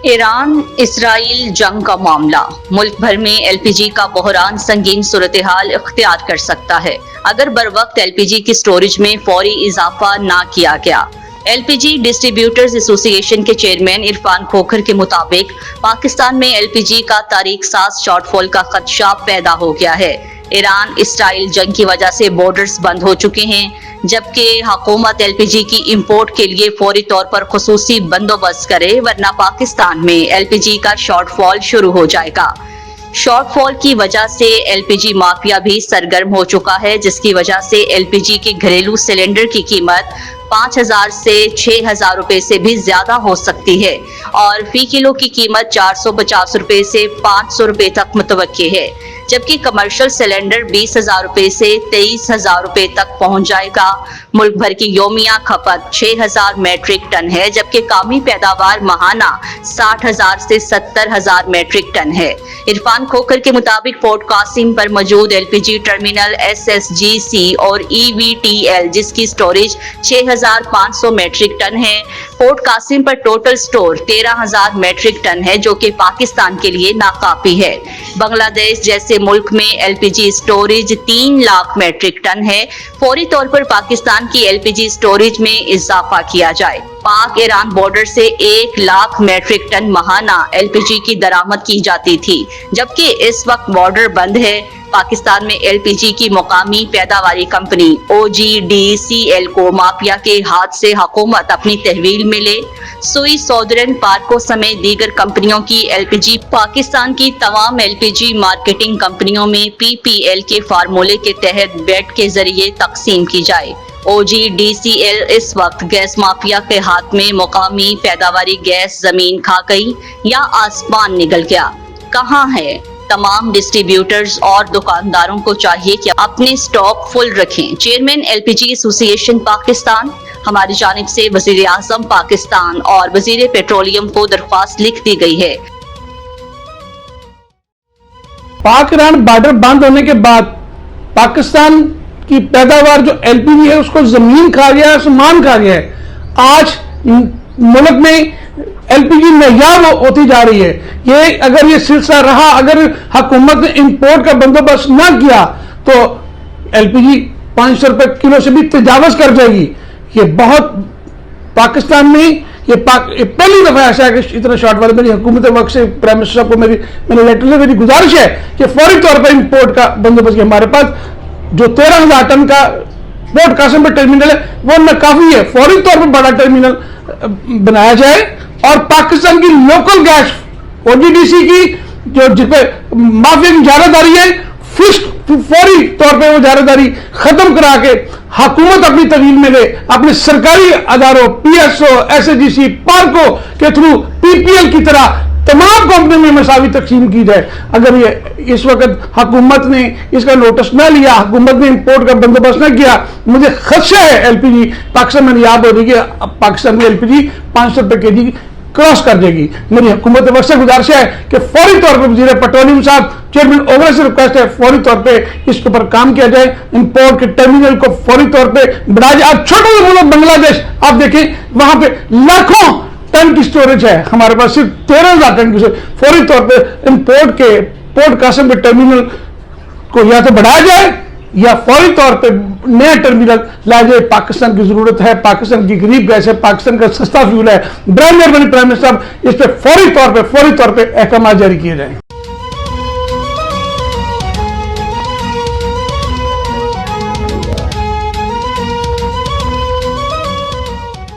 ایران اسرائیل جنگ کا معاملہ ملک بھر میں ایل پی جی کا بحران سنگین صورتحال اختیار کر سکتا ہے اگر بروقت ایل پی جی کی سٹوریج میں فوری اضافہ نہ کیا گیا۔ ایل پی جی ڈسٹریبیوٹرز ایسوسی ایشن کے چیئرمین عرفان کھوکھر کے مطابق پاکستان میں ایل پی جی کا تاریخ ساز شارٹ فال کا خدشہ پیدا ہو گیا ہے۔ ایران اسرائیل جنگ کی وجہ سے بارڈرز بند ہو چکے ہیں، جبکہ حکومت ایل پی جی کی امپورٹ کے لیے فوری طور پر خصوصی بندوبست کرے ورنہ پاکستان میں ایل پی جی کا شارٹ فال شروع ہو جائے گا۔ شارٹ فال کی وجہ سے ایل پی جی مافیا بھی سرگرم ہو چکا ہے، جس کی وجہ سے ایل پی جی کے گھریلو سلنڈر کی قیمت 5,000 سے 6,000 روپے سے بھی زیادہ ہو سکتی ہے اور فی کلو کی قیمت 450 روپے سے 500 روپے تک متوقع ہے، جبکہ کمرشل سلنڈر 20,000 روپے سے 23,000 روپے تک پہنچ جائے گا۔ ملک بھر کی یومیہ کھپت 6,000 میٹرک ٹن ہے، جبکہ قومی پیداوار ماہانہ 60,000 سے 70,000 میٹرک ٹن ہے۔ عرفان کھوکھر کے مطابق فورٹ قاسم پر موجود ایل پی جی ٹرمینل ایس ایس جی سی اور ای وی ٹی ایل، جس کی سٹوریج 6,500 میٹرک ٹن ہے، فورٹ قاسم پر ٹوٹل سٹور 13,000 میٹرک ٹن ہے، جو کہ پاکستان کے لیے ناکافی ہے۔ بنگلہ دیش جیسے ملک میں ایل پی جی سٹوریج 3 لاکھ میٹرک ٹن ہے۔ فوری طور پر پاکستان کی ایل پی جی سٹوریج میں اضافہ کیا جائے۔ پاک ایران بارڈر سے 1 لاکھ میٹرک ٹن ماہانہ ایل پی جی کی درآمد کی جاتی تھی، جبکہ اس وقت بارڈر بند ہے۔ پاکستان میں ایل پی جی کی مقامی پیداواری کمپنی او جی ڈی سی ایل کو مافیا کے ہاتھ سے حکومت اپنی تحویل میں لے۔ سوئی سودرن پارکو سمیت دیگر کمپنیوں کی ایل پی جی پاکستان کی تمام ایل پی جی مارکیٹنگ کمپنیوں میں پی پی ایل کے فارمولے کے تحت بیٹ کے ذریعے تقسیم کی جائے۔ او جی ڈی سی ایل اس وقت گیس مافیا کے ہاتھ میں مقامی پیداواری گیس زمین کھا گئی یا آسمان نگل گیا۔ کہاں ہے؟ تمام ڈسٹریبیوٹرز اور دکانداروں کو چاہیے کہ اپنے سٹاک فل رکھیں۔ چیئرمین ایل پی جی ایسوسی ایشن پاکستان، ہماری جانب سے وزیر اعظم پاکستان اور وزیر پیٹرولیم کو درخواست لکھ دی گئی ہے۔ پاک ایران بارڈر بند ہونے کے بعد پاکستان کی پیداوار جو ایل پی جی ہے اس کو زمین کھا گیا ہے، آسمان کھا گیا ہے۔ آج ملک میں ایل پی جی معیار ہوتی جا رہی ہے۔ یہ اگر یہ سلسلہ رہا، اگر حکومت نے امپورٹ کا بندوبست نہ کیا تو ایل پی جی 500 روپے کلو سے بھی تجاوز کر جائے گی۔ یہ بہت پاکستان میں یہ پہلی دفعہ ایسا ہے کہ اتنا شارٹ فال۔ میری حکومت وقت سے پرائم منسٹر صاحب کو میرے لیٹر سے میری گزارش ہے کہ فوری طور پر امپورٹ کا بندوبست کیا۔ ہمارے پاس جو 13,000 ٹن کا فورٹ قاسم پر ٹرمینل ہے وہ ناکافی ہے، فوری طور پر بڑا ٹرمینل بنایا جائے اور پاکستان کی لوکل گیس او جی ڈی سی کی جو جس پہ مافیا کی اجارہ داری ہے فوری طور پہ وہ اجارہ داری ختم کرا کے حکومت اپنی تحویل میں لے، اپنے سرکاری اداروں P S O, S S G C, PARCO کے تھرو پی پی ایل کی طرح تمام کمپنیوں میں مساوی تقسیم کی جائے۔ اگر یہ اس وقت حکومت نے اس کا نوٹس نہ لیا، حکومت نے امپورٹ کا بندوبست نہ کیا، مجھے خدشہ ہے ایل پی جی پاکستان میں یاد ہو رہی ہے کہ پاکستان میں ایل پی جی 500 روپے کے جی کراس کر جائے گی۔ میری حکومت وقت سے گزارش ہے کہ فوری طور پہ وزیر پیٹرولیم صاحب، چیئرمین اوور سے ریکویسٹ ہے فوری طور پہ اس کے اوپر کام کیا جائے، امپورٹ کے ٹرمینل کو فوری طور پہ بڑھایا جائے۔ اب چھوٹے سے ملک بنگلہ دیش آپ دیکھیں، وہاں پہ لاکھوں ٹن کی سٹوریج ہے، ہمارے پاس صرف 13,000 ٹن کی۔ فوری طور پہ امپورٹ کے فورٹ قاسم کے ٹرمینل کو یا تو بڑھایا جائے یا فوری طور پہ نیا ٹرمینل لایا جائے۔ پاکستان کی ضرورت ہے، پاکستان کی غریب گیس ہے، پاکستان کا سستا فیول ہے۔ برائے مہربانی پرائم منسٹر صاحب اس پہ فوری طور پہ احکامات جاری کیے جائیں۔